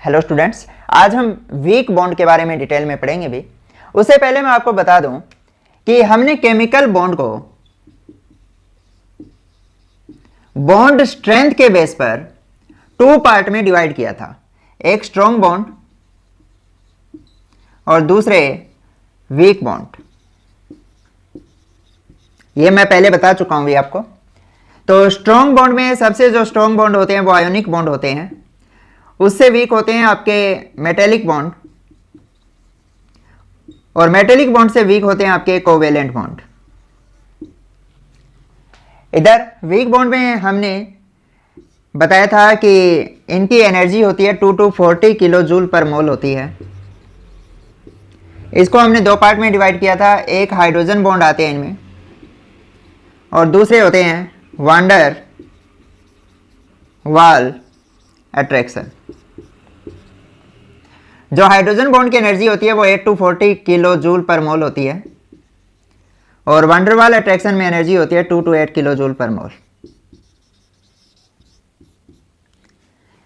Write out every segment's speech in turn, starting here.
Hello students, आज हम weak bond के बारे में डिटेल में पढ़ेंगे भी। उससे पहले मैं आपको बता दूं कि हमने केमिकल बॉन्ड को बॉन्ड स्ट्रेंथ के बेस पर टू पार्ट में डिवाइड किया था, एक स्ट्रॉन्ग बॉन्ड और दूसरे वीक बॉन्ड। ये मैं पहले बता चुका हूं भी आपको। तो स्ट्रॉन्ग बॉन्ड में सबसे जो स्ट्रॉन्ग बॉन्ड होते हैं वो आयोनिक बॉन्ड होते हैं, उससे वीक होते हैं आपके मेटेलिक बॉन्ड, और मेटेलिक बॉन्ड से वीक होते हैं आपके कोवेलेंट बॉन्ड। इधर वीक बॉन्ड में हमने बताया था कि इनकी एनर्जी होती है 2 to 40 किलो जूल पर मोल होती है। इसको हमने दो पार्ट में डिवाइड किया था, एक हाइड्रोजन बॉन्ड आते हैं इनमें और दूसरे होते हैं वांडर वाल अट्रैक्शन। जो हाइड्रोजन बॉन्ड की एनर्जी होती है वो 8 to 40 किलो जूल पर मोल होती है और वांडरवाल अट्रैक्शन में एनर्जी होती है 2 to 8 किलो जूल पर मोल।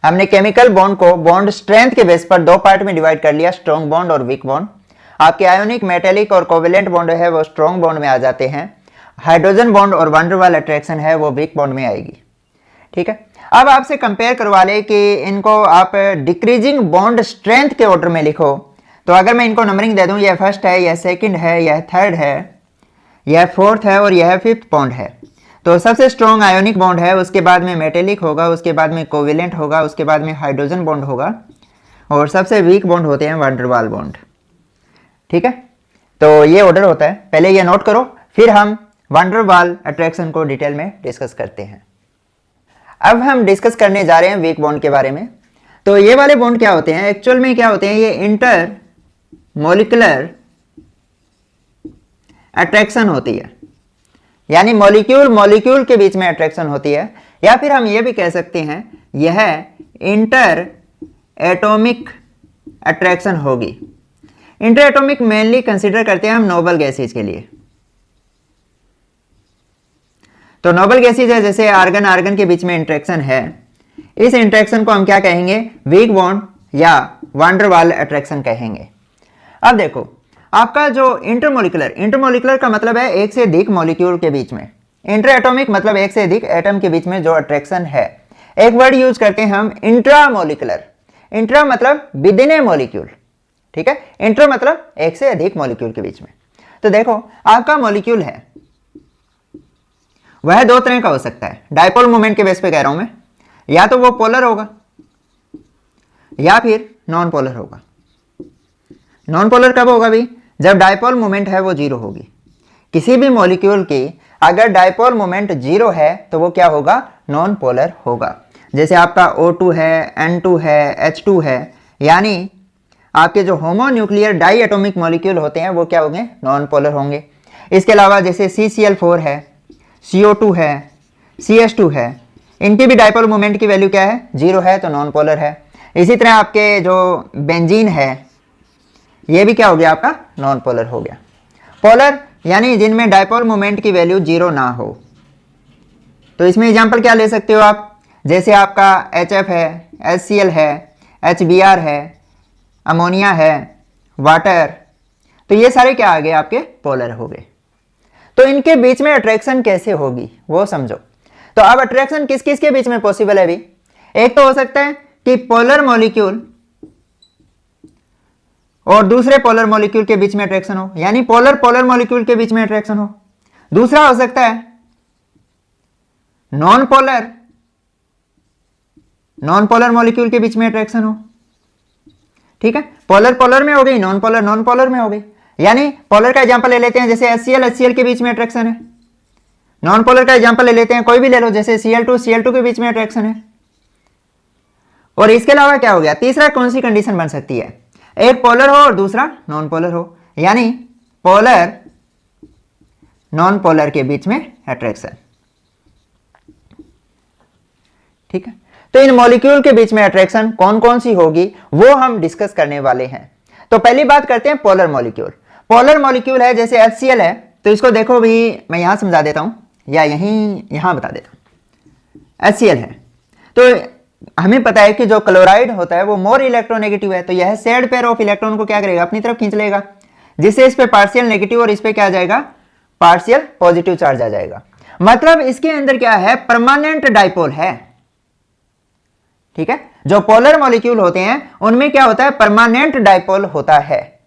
हमने केमिकल बॉन्ड को बॉन्ड स्ट्रेंथ के बेस पर दो पार्ट में डिवाइड कर लिया, स्ट्रॉन्ग बॉन्ड और वीक बॉन्ड। आपके आयोनिक, मेटेलिक और कोवेलेंट बॉन्ड है वो स्ट्रॉन्ग बॉन्ड में आ जाते हैं। हाइड्रोजन बॉन्ड और वांडरवाल अट्रैक्शन है वो वीक बॉन्ड में आएगी। ठीक है, अब आपसे कंपेयर करवा ले कि इनको आप डिक्रीजिंग बॉन्ड स्ट्रेंथ के ऑर्डर में लिखो, तो अगर मैं इनको नंबरिंग दे दूं, यह फर्स्ट है, यह सेकंड है, यह थर्ड है, यह फोर्थ है और यह फिफ्थ बॉन्ड है। तो सबसे स्ट्रॉन्ग आयोनिक बॉन्ड है, उसके बाद में मेटेलिक होगा, उसके बाद में कोवेलेंट होगा, उसके बाद में हाइड्रोजन बॉन्ड होगा और सबसे वीक बॉन्ड होते हैं वांडरवाल बॉन्ड। ठीक है, तो ये ऑर्डर होता है, पहले ये नोट करो, फिर हम वांडरवाल अट्रैक्शन को डिटेल में डिस्कस करते हैं। अब हम डिस्कस करने जा रहे हैं वीक बॉन्ड के बारे में। तो ये वाले बॉन्ड क्या होते हैं, एक्चुअल में क्या होते हैं, ये इंटर मॉलिक्यूलर अट्रैक्शन होती है, यानी मॉलिक्यूल मॉलिक्यूल के बीच में अट्रैक्शन होती है, या फिर हम ये भी कह सकते हैं यह इंटर एटॉमिक अट्रैक्शन होगी। इंटर एटॉमिक मेनली कंसीडर करते हैं हम नोबल गैसेज के लिए। तो नोबल गैसेज है, जैसे आर्गन आर्गन के बीच में इंटरेक्शन है, इस इंटरेक्शन को हम क्या कहेंगे, वीक बॉन्ड या वांडरवाल अट्रैक्शन कहेंगे। अब देखो, आपका जो इंटरमोलिकुलर का मतलब है एक से अधिक मॉलिक्यूल के बीच में, इंटर एटॉमिक मतलब एक से अधिक एटम के बीच में जो अट्रैक्शन है। एक वर्ड यूज करते हैं हम इंट्रामोलिकुलर, इंट्रा मतलब विद इन ए मॉलिक्यूल। ठीक है, इंटर मतलब एक से अधिक मॉलिक्यूल के बीच में। तो देखो, आपका मॉलिक्यूल है वह दो तरह का हो सकता है, डायपोल मोमेंट के बेस पे कह रहा हूं मैं, या तो वो पोलर होगा या फिर नॉन पोलर होगा। नॉन पोलर कब होगा भी, जब डायपोल मोमेंट है वो जीरो होगी। किसी भी मॉलिक्यूल की अगर डायपोल मोमेंट जीरो है तो वो क्या होगा, नॉन पोलर होगा। जैसे आपका O2 है, N2 है, H2 है, यानी आपके जो होमोन्यूक्लियर डाई एटॉमिक मॉलिक्यूल होते हैं वो क्या होंगे, नॉन पोलर होंगे। इसके अलावा जैसे CCl4 है, CO2 है, CH2 है, इनकी भी डायपोल मोमेंट की वैल्यू क्या है, जीरो है, तो नॉन पोलर है। इसी तरह आपके जो बेंजीन है ये भी क्या हो गया, आपका नॉन पोलर हो गया। पोलर यानी जिनमें डायपोल मोमेंट की वैल्यू जीरो ना हो। तो इसमें एग्जांपल क्या ले सकते हो आप, जैसे आपका HF है, HCl है, HBr है, अमोनिया है, वाटर, तो ये सारे क्या आ गए, आपके पोलर हो गए। तो इनके बीच में अट्रैक्शन कैसे होगी वो समझो। तो अब अट्रैक्शन किस किस के बीच में पॉसिबल है अभी, एक तो हो सकता है कि पोलर मॉलिक्यूल और दूसरे पोलर मॉलिक्यूल के बीच में अट्रैक्शन हो, यानी पोलर पोलर मॉलिक्यूल के बीच में अट्रैक्शन हो। दूसरा हो सकता है नॉन पोलर मॉलिक्यूल के बीच में अट्रैक्शन हो। ठीक है, पोलर पोलर में हो गई, नॉन पोलर नॉन पोलर में हो गई। यानी पोलर का एग्जांपल ले लेते हैं, जैसे HCl के बीच में अट्रैक्शन है। नॉन पोलर का एग्जांपल ले लेते हैं, कोई भी ले लो, जैसे Cl2 के बीच में अट्रैक्शन है। और इसके अलावा क्या हो गया, तीसरा कौन सी कंडीशन बन सकती है, एक पोलर हो और दूसरा नॉन पोलर हो, यानी पोलर नॉन पोलर के बीच में अट्रैक्शन। ठीक है, तो इन मॉलिक्यूल के बीच में अट्रैक्शन कौन कौन सी होगी वो हम डिस्कस करने वाले हैं। तो पहली बात करते हैं पोलर मॉलिक्यूल। पोलर मॉलिक्यूल है, जैसे HCl है, तो इसको देखो भी, मैं यहां समझा देता हूं या यहां बता देता हूं। HCl है, तो हमें पता है कि जो क्लोराइड होता है वो मोर इलेक्ट्रोनेगेटिव है, तो यह शेयर्ड पेयर ऑफ इलेक्ट्रॉन को क्या करेगा, अपनी तरफ खींच लेगा, जिससे इस पे पार्शियल नेगेटिव और इस पे क्या आ जाएगा, पार्शियल पॉजिटिव चार्ज आ जाएगा। मतलब इसके अंदर क्या है, परमानेंट डाइपोल है। ठीक है, जो पोलर मॉलिक्यूल होते हैं उनमें क्या होता है, परमानेंट डाइपोल होता है।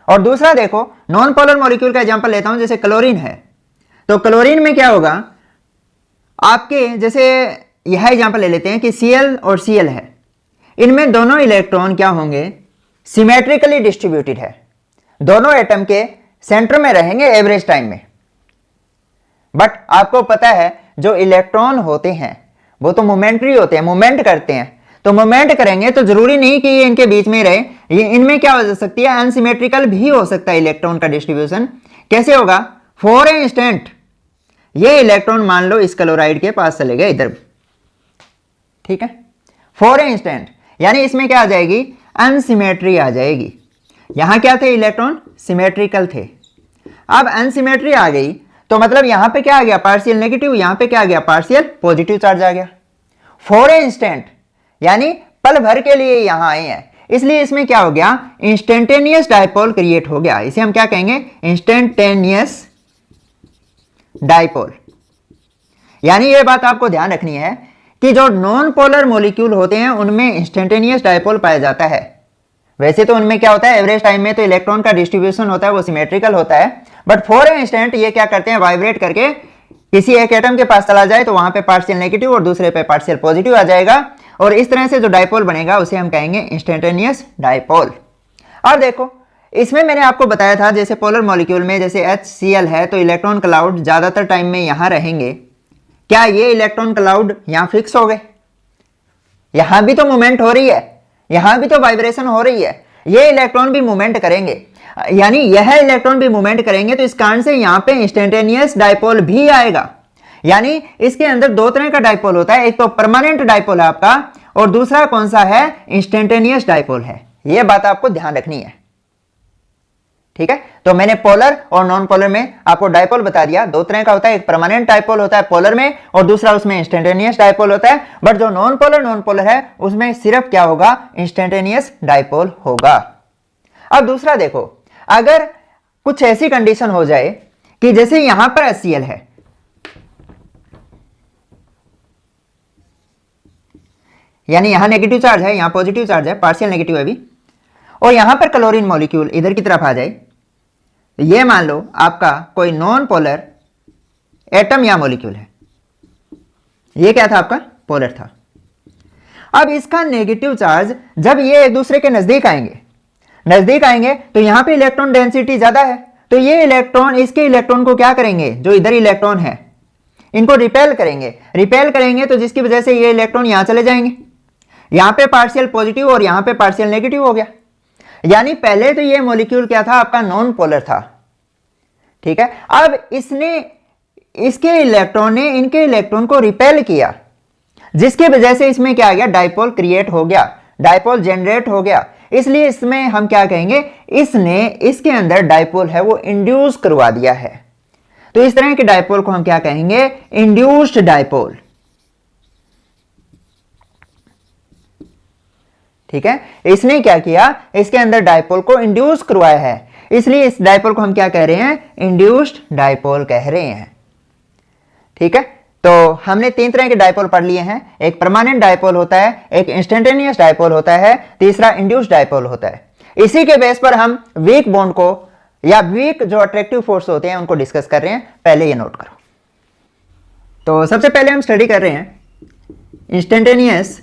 और दूसरा देखो, नॉन पोलर मॉलिक्यूल का एग्जांपल लेता हूं, जैसे क्लोरीन है, तो क्लोरीन में क्या होगा आपके, जैसे यह एग्जांपल ले लेते हैं कि Cl और Cl है, इनमें दोनों इलेक्ट्रॉन क्या होंगे, सिमेट्रिकली डिस्ट्रीब्यूटेड है, दोनों एटम के सेंटर में रहेंगे एवरेज टाइम में। बट आपको पता है जो इलेक्ट्रॉन होते हैं वो तो मोमेंटरी होते हैं, मूवमेंट करते हैं, तो मूवमेंट करेंगे तो जरूरी नहीं कि ये इनके बीच में रहे, ये इनमें क्या हो सकती है, अनसिमेट्रिकल भी हो सकता है इलेक्ट्रॉन का डिस्ट्रीब्यूशन। कैसे होगा, फॉर ए इंस्टेंट ये इलेक्ट्रॉन मान लो इस क्लोराइड के पास चले गए इधर, ठीक है, फॉर ए इंस्टेंट, यानी इसमें क्या आ जाएगी, अनसिमेट्री आ जाएगी। यहां क्या थे, इलेक्ट्रॉन सिमेट्रिकल थे, अब अनसिमेट्री आ गई तो मतलब यहां पे क्या आ गया, पार्शियल नेगेटिव, यहां पे क्या आ गया, पार्शियल पॉजिटिव चार्ज आ गया। फॉर ए इंस्टेंट यानी पल भर के लिए यहां आए हैं, इसलिए इसमें क्या हो गया, इंस्टेंटेनियस डाइपोल क्रिएट हो गया। इसे हम क्या कहेंगे, इंस्टेंटेनियस डाइपोल। यानी ये बात आपको ध्यान रखनी है कि जो नॉन पोलर मॉलिक्यूल होते हैं उनमें इंस्टेंटेनियस डाइपोल पाया जाता है। वैसे तो उनमें क्या होता है, एवरेज टाइम में तो इलेक्ट्रॉन का डिस्ट्रीब्यूशन होता है वो सिमेट्रिकल होता है, बट फॉर ए इंस्टेंट ये क्या करते हैं, वाइब्रेट करके किसी एक एटम के पास चला जाए तो वहां पे पार्शियल नेगेटिव और दूसरे पे पार्शियल पॉजिटिव आ जाएगा, और इस तरह से जो डाइपोल बनेगा उसे हम कहेंगे इंस्टेंटेनियस डाइपोल। और देखो इसमें मैंने आपको बताया था, जैसे पोलर मॉलिक्यूल में जैसे HCl है तो इलेक्ट्रॉन क्लाउड ज्यादातर टाइम में यहां रहेंगे। क्या ये इलेक्ट्रॉन क्लाउड यहां फिक्स हो गए, यहां भी तो मूवमेंट हो रही है, यहां भी तो वाइब्रेशन हो रही है, ये इलेक्ट्रॉन भी मूवमेंट करेंगे, यानी यह इलेक्ट्रॉन भी मूवमेंट करेंगे, तो इस कारण से यहां पे इंस्टेंटेनियस डाइपोल भी आएगा। यानी इसके अंदर दो तरह का डाइपोल होता है, एक तो परमानेंट डाइपोल है आपका, और दूसरा कौन सा है, इंस्टेंटेनियस डाइपोल है। यह बात आपको ध्यान रखनी है, ठीक है। तो मैंने पोलर और नॉन पोलर में आपको डाइपोल बता दिया, दो तरह का होता है, एक परमानेंट डाइपोल होता है पोलर में और दूसरा उसमें इंस्टेंटेनियस डाइपोल होता है। बट जो नॉन पोलर है उसमें सिर्फ क्या होगा, इंस्टेंटेनियस डाइपोल होगा। अब दूसरा देखो, अगर कुछ ऐसी कंडीशन हो जाए कि जैसे यहां पर HCl है, यानी यहां नेगेटिव चार्ज है, यहां पॉजिटिव चार्ज है, पार्शियल नेगेटिव है अभी, और यहां पर क्लोरीन मॉलिक्यूल इधर की तरफ आ जाए, ये मान लो आपका कोई नॉन पोलर एटम या मॉलिक्यूल है, ये क्या था आपका, पोलर था। अब इसका नेगेटिव चार्ज जब ये एक दूसरे के नजदीक आएंगे तो यहां पे इलेक्ट्रॉन डेंसिटी ज्यादा है, तो ये इलेक्ट्रॉन इसके इलेक्ट्रॉन को क्या करेंगे, जो इधर इलेक्ट्रॉन है इनको रिपेल करेंगे, तो जिसकी वजह से ये इलेक्ट्रॉन यहां चले जाएंगे, यहां पे पार्शियल पॉजिटिव और यहां पे पार्शियल नेगेटिव हो गया। यानी पहले तो ये मॉलिक्यूल क्या था, आपका नॉन पोलर था, ठीक है। अब इसने इसके इलेक्ट्रॉन ने इनके इलेक्ट्रॉन को रिपेल किया, जिसकी वजह से इसमें क्या आ गया, डाइपोल क्रिएट हो गया, डाइपोल जनरेट हो गया। इसलिए इसमें हम क्या कहेंगे, इसने इसके अंदर डाइपोल है वो इंड्यूस करवा दिया है, तो इस तरह के डाइपोल को हम क्या कहेंगे, इंड्यूस्ड डाइपोल, ठीक है। इसने क्या किया, इसके अंदर डाइपोल को इंड्यूस करवाया है, इसलिए इस डाइपोल को हम क्या कह रहे हैं, इंड्यूस्ड डाइपोल कह रहे हैं, ठीक है। तो हमने तीन तरह के डाइपोल पढ़ लिए हैं, एक परमानेंट डाइपोल होता है, एक इंस्टेंटेनियस डाइपोल होता है, तीसरा इंड्यूस्ड डाइपोल होता है। इसी के बेस पर हम वीक बॉन्ड को या वीक जो अट्रैक्टिव फोर्स होते हैं उनको डिस्कस कर रहे हैं, पहले ये नोट करो। तो सबसे पहले हम स्टडी कर रहे हैं instantaneous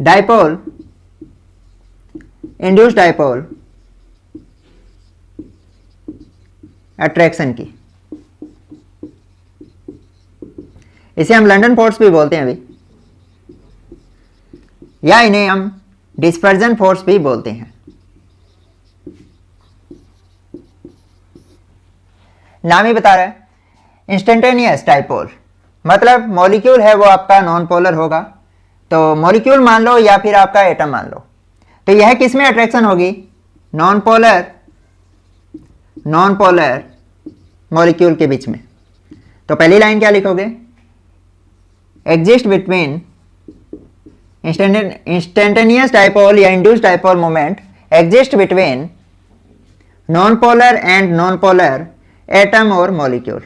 dipole, induced dipole attraction की। इसे हम लंडन फोर्स भी बोलते हैं अभी, या इन्हें हम डिस्पर्जन फोर्स भी बोलते हैं। नाम ही बता रहा है इंस्टेंटेनियस डाइपोल, मतलब मॉलिक्यूल है वो आपका नॉन पोलर होगा, तो मॉलिक्यूल मान लो या फिर आपका एटम मान लो, तो यह किस में अट्रैक्शन होगी, नॉन पोलर मॉलिक्यूल के बीच में। तो पहली लाइन क्या लिखोगे, एग्जिस्ट बिटवीन इंस्टेंटेनियस डाइपोल या induced dipole moment exist between non polar and non polar atom और मॉलिक्यूल।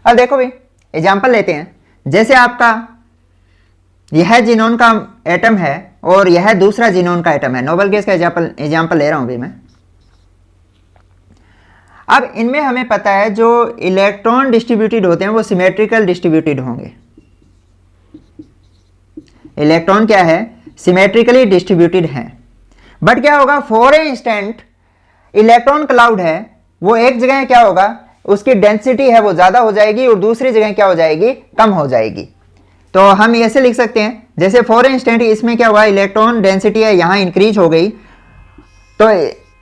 अब देखो भाई एग्जांपल लेते हैं, जैसे आपका यह जीनोन का एटम है और यह दूसरा जीनोन का एटम है। नोबल गैस का एग्जांपल ले रहा हूं भाई मैं। अब इनमें हमें पता है जो इलेक्ट्रॉन डिस्ट्रीब्यूटेड होते हैं वो सिमेट्रिकल डिस्ट्रीब्यूटेड होंगे। इलेक्ट्रॉन क्या है, सिमेट्रिकली डिस्ट्रीब्यूटेड है। बट क्या होगा, for a instant electron cloud है वो एक जगह क्या होगा, उसकी डेंसिटी है वो ज्यादा हो जाएगी और दूसरी जगह क्या हो जाएगी, कम हो जाएगी। तो हम ऐसे लिख सकते हैं, जैसे फॉर इंस्टेंट इसमें क्या हुआ, इलेक्ट्रॉन डेंसिटी है यहाँ इंक्रीज हो गई, तो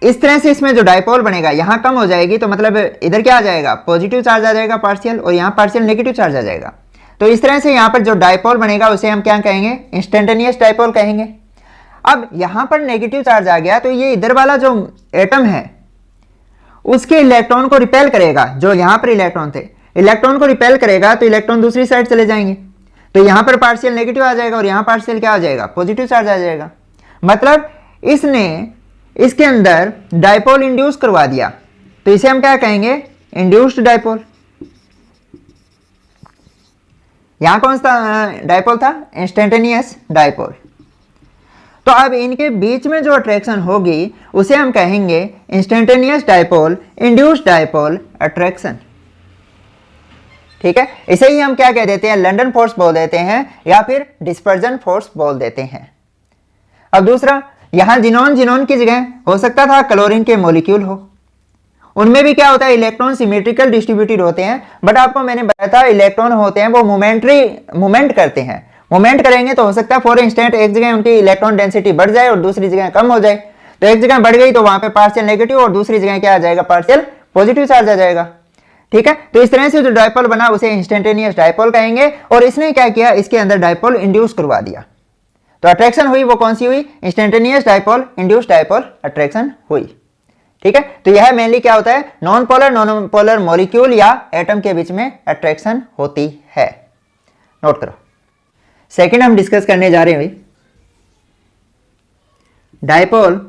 इस तरह से इसमें जो डाइपोल बनेगा यहाँ कम हो जाएगी, तो मतलब इधर क्या आ जाएगा, पॉजिटिव चार्ज आ जाएगा पार्शियल, और यहाँ पार्शियल नेगेटिव चार्ज आ जाएगा। तो इस तरह से यहाँ पर जो डाइपोल बनेगा उसे हम क्या कहेंगे, इंस्टेंटेनियस डाइपोल कहेंगे। अब यहाँ पर नेगेटिव चार्ज आ गया तो ये इधर वाला जो एटम है उसके इलेक्ट्रॉन को रिपेल करेगा, जो यहाँ पर इलेक्ट्रॉन थे इलेक्ट्रॉन को रिपेल करेगा, तो इलेक्ट्रॉन दूसरी साइड चले जाएंगे, तो यहाँ पर पार्शियल नेगेटिव आ जाएगा और यहाँ पार्शियल क्या आ जाएगा, पॉजिटिव चार्ज आ जाएगा। मतलब इसने इसके अंदर डाइपोल इंड्यूस करवा दिया, तो इसे हम क्या कहेंगे, इंड्यूस्ड डाइपोल। यहां कौन सा डाइपोल था, इंस्टेंटेनियस डाइपोल। तो अब इनके बीच में जो अट्रैक्शन होगी उसे हम कहेंगे instantaneous dipole induced dipole attraction. ठीक है, इसे ही हम क्या कह देते हैं, लंडन फोर्स बोल देते हैं या फिर डिस्पर्जन फोर्स बोल देते हैं। अब दूसरा, यहां जिनोन की जगह हो सकता था क्लोरीन के मॉलिक्यूल हो, उनमें भी क्या होता है, इलेक्ट्रॉन सिमेट्रिकल डिस्ट्रीब्यूटेड होते हैं। बट आपको मैंने बताया था इलेक्ट्रॉन होते हैं वो मूवमेंट करते हैं, मूवमेंट करेंगे तो हो सकता है फॉर इंस्टेंट एक जगह उनकी इलेक्ट्रॉन डेंसिटी बढ़ जाए और दूसरी जगह कम हो जाए। तो एक जगह बढ़ गई तो वहां पे पार्शियल नेगेटिव और दूसरी जगह क्या आ जाएगा, पार्शियल पॉजिटिव चार्ज आ जाएगा। ठीक है, तो इस तरह से जो डाइपोल बना उसे इंस्टेंटेनियस डाइपोल कहेंगे। और इसने क्या किया, इसके अंदर डाइपोल इंड्यूस करवा दिया, तो अट्रैक्शन हुई वो कौन सी हुई, instantaneous dipole induced dipole attraction हुई। ठीक है, तो यह मेनली क्या होता है, नॉन पोलर मॉलिक्यूल या एटम के बीच में अट्रैक्शन होती है। नोट करो। सेकंड हम डिस्कस करने जा रहे हैं भाई, डाइपोल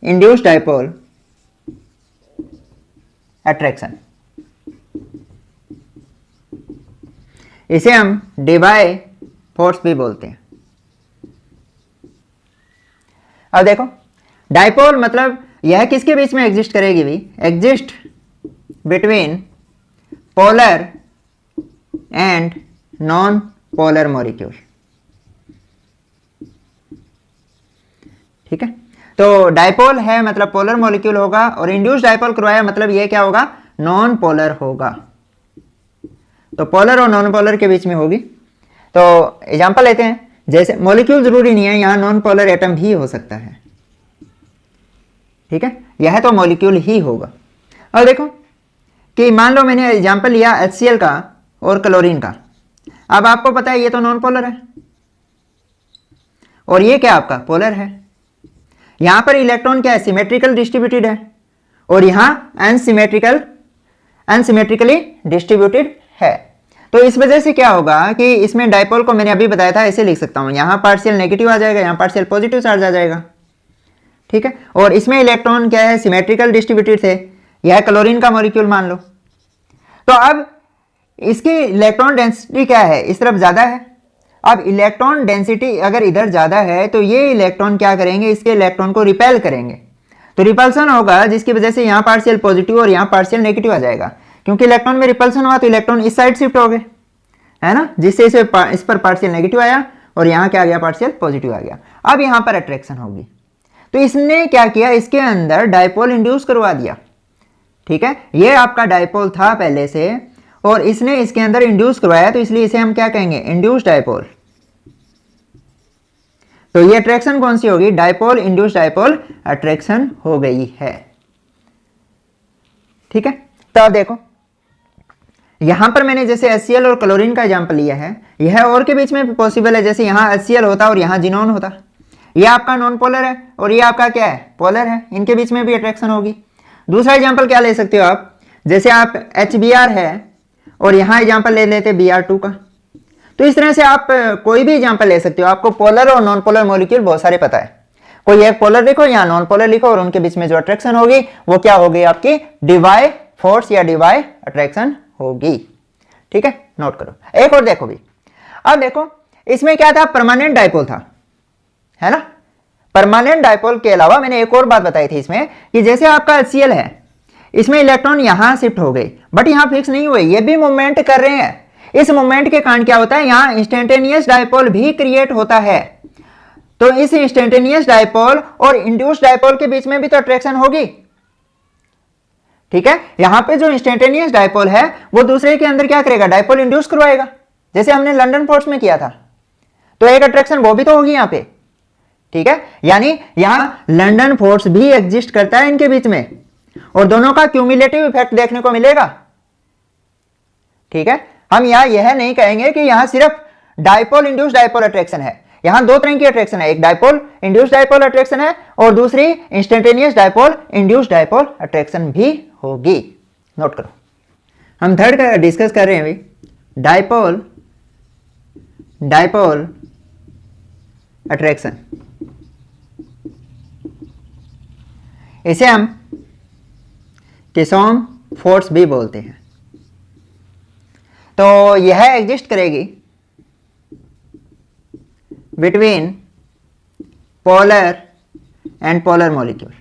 इंड्यूस्ड डाइपोल अट्रैक्शन। इसे हम डिबाय फोर्स भी बोलते हैं। अब देखो डाइपोल मतलब यह किसके बीच में एग्जिस्ट करेगी भाई, exist between polar and non polar molecule. ठीक है, तो डाइपोल है मतलब पोलर मॉलिक्यूल होगा, और इंड्यूस्ड डाइपोल करवाया मतलब यह क्या होगा, नॉन पोलर होगा। तो पोलर और नॉन पोलर के बीच में होगी। तो एग्जांपल लेते हैं, जैसे मॉलिक्यूल जरूरी नहीं है, यहां नॉन पोलर एटम भी हो सकता है। ठीक है, यह तो मॉलिक्यूल ही होगा। और देखो कि मान लो मैंने एग्जांपल लिया HCl का और क्लोरीन का। अब आपको पता है ये तो नॉन पोलर है और ये क्या आपका पोलर है। यहां पर इलेक्ट्रॉन क्या है, सिमेट्रिकल डिस्ट्रीब्यूटेड है, और यहां अनसिमेट्रिकली डिस्ट्रीब्यूटेड है। तो इस वजह से क्या होगा कि इसमें डाइपोल को मैंने अभी बताया था, ऐसे लिख सकता हूं, यहां पार्शियल नेगेटिव आ जाएगा, यहां पार्शियल पॉजिटिव चार्ज आ जाएगा। ठीक है, और इसमें इलेक्ट्रॉन क्या है, सिमेट्रिकल डिस्ट्रीब्यूटेड थे, यह क्लोरीन का मॉलिक्यूल मान लो। तो अब इसकी इलेक्ट्रॉन डेंसिटी क्या है, इस तरफ ज्यादा है। अब इलेक्ट्रॉन डेंसिटी अगर इधर ज्यादा है तो ये इलेक्ट्रॉन क्या करेंगे, इसके इलेक्ट्रॉन को रिपेल करेंगे, तो रिपल्सन होगा, जिसकी वजह से यहाँ पार्शियल पॉजिटिव और यहाँ पार्शियल नेगेटिव आ जाएगा। क्योंकि इलेक्ट्रॉन में रिपल्सन हुआ तो इलेक्ट्रॉन इस साइड शिफ्ट हो गए, है ना, जिससे इस पर पार्शियल नेगेटिव आया और यहाँ क्या आ गया, पार्शियल पॉजिटिव आ गया। अब यहाँ पर अट्रैक्शन होगी, तो इसने क्या किया, इसके अंदर डाइपोल इंड्यूस करवा दिया। ठीक है, ये आपका डाइपोल था पहले से और इसने इसके अंदर इंड्यूस करवाया, तो इसलिए इसे हम क्या कहेंगे, इंड्यूस्ड डाइपोल। तो ये अट्रैक्शन कौन सी होगी, डाइपोल इंड्यूस्ड डाइपोल अट्रैक्शन हो गई है। ठीक है, तो अब देखो यहां पर मैंने जैसे HCl और क्लोरीन का एग्जांपल लिया है, यह और के बीच में पॉसिबल है, जैसे यहां HCl होता और यहां जिनोन होता। ये आपका नॉन पोलर है और ये आपका क्या है, पोलर है, इनके बीच में भी अट्रैक्शन होगी। दूसरा एग्जाम्पल क्या ले सकते हो आप, जैसे आप HBr है और यहाँ एग्जाम्पल ले लेते Br2 का। तो इस तरह से आप कोई भी एग्जाम्पल ले सकते हो। आपको पोलर और नॉन पोलर मॉलिक्यूल बहुत सारे पता है, कोई एक पोलर लिखो या नॉन पोलर लिखो और उनके बीच में जो अट्रैक्शन होगी वो क्या होगी, आपकी डिवाई फोर्स या डिवाई अट्रैक्शन होगी। ठीक है, नोट करो। एक और देखो भी, अब देखो इसमें क्या था, परमानेंट डाइपोल था, है ना। परमानेंट डाइपोल के अलावा मैंने एक और बात बताई थी इसमें कि जैसे आपका HCl है, इसमें इलेक्ट्रॉन यहां शिफ्ट हो गए बट यहां फिक्स नहीं हुए, ये भी मूवमेंट कर रहे हैं। इस मूवमेंट के कारण क्या होता है, यहां इंस्टेंटेनियस डाइपोल भी क्रिएट होता है। तो इस इंस्टेंटेनियस डाइपोल और इंड्यूस्ड डाइपोल के बीच में भी तो अट्रैक्शन होगी। ठीक है, यहां पे जो इंस्टेंटेनियस डाइपोल है वो दूसरे के अंदर क्या करेगा, डाइपोल इंड्यूस करवाएगा, जैसे हमने लंदन फोर्स में किया था। तो एक अट्रैक्शन वो भी तो होगी यहां पे। ठीक है, यानी यहां लंदन फोर्स भी एग्जिस्ट करता है इनके बीच में और दोनों का क्यूमुलेटिव इफेक्ट देखने को मिलेगा। ठीक है, हम यहां यह नहीं कहेंगे कि यहां सिर्फ डाइपोल इंड्यूस डाइपोल अट्रैक्शन है, यहां दो तरह की अट्रैक्शन है, एक डाइपोल इंड्यूस डाइपोल अट्रैक्शन है और दूसरी instantaneous dipole induce dipole attraction भी होगी। नोट करो, हम थर्ड का डिस्कस कर रहे हैं अभी, डाइपोल डाइपोल अट्रैक्शन। इसे हम किसॉम फोर्स भी बोलते हैं। तो यह एग्जिस्ट करेगी between polar and polar molecule.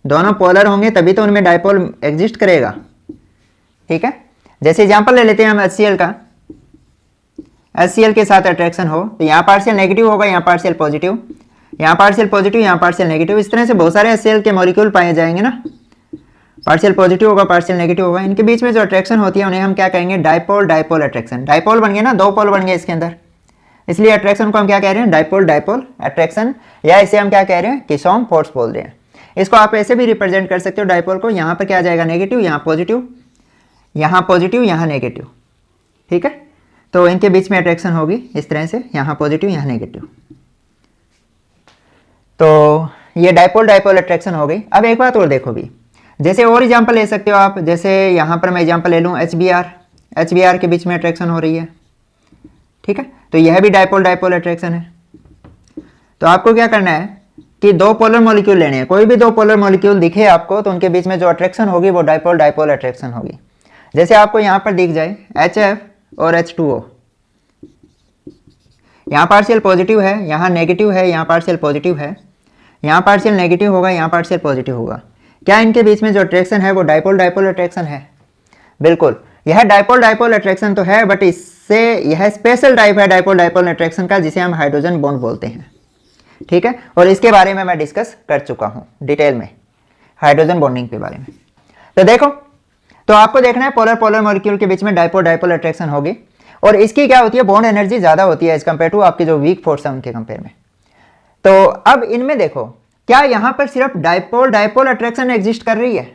दोनों पोलर होंगे तभी तो उनमें डाइपोल एग्जिस्ट करेगा। ठीक है, जैसे एग्जांपल ले लेते हैं हम HCl का, HCl के साथ अट्रैक्शन हो तो यहाँ पार्शियल नेगेटिव होगा, यहाँ पार्शियल पॉजिटिव, यहाँ पार्शियल पॉजिटिव, यहाँ पार्शियल नेगेटिव। इस तरह से बहुत सारे HCl के मॉलिक्यूल पाए जाएंगे ना, पार्शियल पॉजिटिव होगा, पार्शियल नेगेटिव होगा। इनके बीच में जो अट्रैक्शन होती है उन्हें हम क्या कहेंगे, डाइपोल डाइपोल अट्रैक्शन। डाइपोल बन गया ना, दो पोल बन गए इसके अंदर, इसलिए अट्रैक्शन को हम क्या कह रहे हैं, डाइपोल डाइपोल अट्रैक्शन, या इसे हम क्या कह रहे हैं, किसॉम फोर्स बोल रहे हैं। इसको आप ऐसे भी रिप्रेजेंट कर सकते हो डाइपोल को, यहाँ पर क्या आ जाएगा, नेगेटिव, यहाँ पॉजिटिव, यहाँ पॉजिटिव, यहाँ नेगेटिव। ठीक है, तो इनके बीच में अट्रैक्शन होगी इस तरह से, यहाँ पॉजिटिव यहाँ नेगेटिव। तो ये डाइपोल डाइपोल अट्रैक्शन हो गई। अब एक बात और देखो भी, जैसे और एग्जांपल ले सकते हो आप, जैसे यहाँ पर मैं एग्जांपल ले लूँ HBr के बीच में अट्रैक्शन हो रही है। ठीक है, तो यह भी डाइपोल डाइपोल अट्रैक्शन है। तो आपको क्या करना है कि दो पोलर मॉलिक्यूल लेने हैं, कोई भी दो पोलर मॉलिक्यूल दिखे आपको तो उनके बीच में जो अट्रैक्शन होगी वो डाइपोल डाइपोल अट्रैक्शन होगी। जैसे आपको यहाँ पर दिख जाए HF और H2O, यहाँ पार्शियल पॉजिटिव है, यहाँ नेगेटिव है, यहाँ पार्शियल पॉजिटिव है, यहाँ पार्शियल नेगेटिव होगा, यहाँ पार्शियल पॉजिटिव होगा। क्या इनके बीच में जो अट्रैक्शन है वो डाइपोल डाइपोल अट्रैक्शन है? बिल्कुल, यह डाइपोल डाइपोल अट्रैक्शन तो है, बट इससे यह स्पेशल टाइप है डाइपोल डाइपोल अट्रैक्शन का, जिसे हम हाइड्रोजन बॉन्ड बोलते हैं। ठीक है, और इसके बारे में मैं डिस्कस कर चुका हूँ डिटेल में, हाइड्रोजन बॉन्डिंग के बारे में। तो देखो, तो आपको देखना है पोलर पोलर मॉलिक्यूल के बीच में डाइपोल डाइपोल अट्रैक्शन होगी और इसकी क्या होती है, बॉन्ड एनर्जी ज़्यादा होती है एज कम्पेयर टू आपकी जो वीक फोर्स है उनके कंपेयर में। तो अब इनमें देखो, क्या यहाँ पर सिर्फ डाइपोल डाइपोल अट्रैक्शन एग्जिस्ट कर रही है,